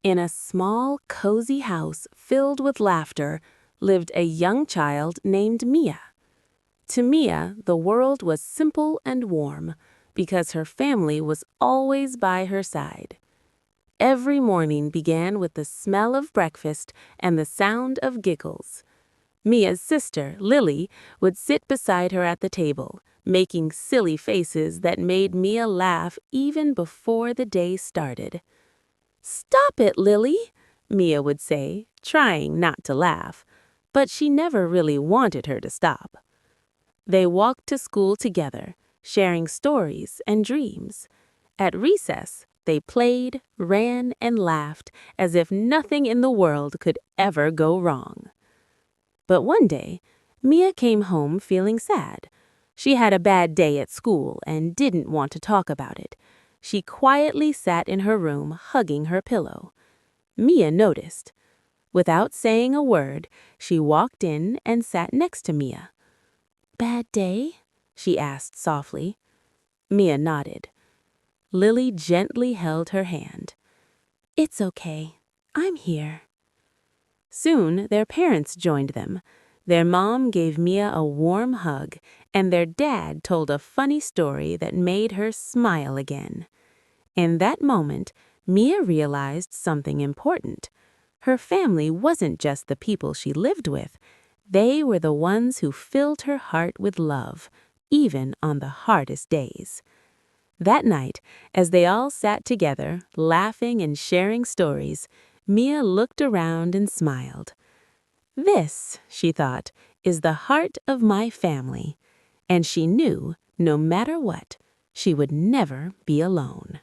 In a small, cozy house filled with laughter lived a young child named Mia. To Mia, the world was simple and warm because her family was always by her side. Every morning began with the smell of breakfast and the sound of giggles. Mia's sister, Lily, would sit beside her at the table, making silly faces that made Mia laugh even before the day started. "Stop it, Lily," Mia would say, trying not to laugh, but she never really wanted her to stop. They walked to school together, sharing stories and dreams. At recess, they played, ran, and laughed as if nothing in the world could ever go wrong. But one day, Mia came home feeling sad. She had a bad day at school and didn't want to talk about it. She quietly sat in her room, hugging her pillow. Mia noticed. Without saying a word, she walked in and sat next to Mia. "Bad day?" she asked softly. Mia nodded. Lily gently held her hand. "It's okay. I'm here." Soon, their parents joined them. Their mom gave Mia a warm hug, and their dad told a funny story that made her smile again. In that moment, Mia realized something important. Her family wasn't just the people she lived with. They were the ones who filled her heart with love, even on the hardest days. That night, as they all sat together, laughing and sharing stories, Mia looked around and smiled. "This," she thought, "is the heart of my family." And she knew, no matter what, she would never be alone.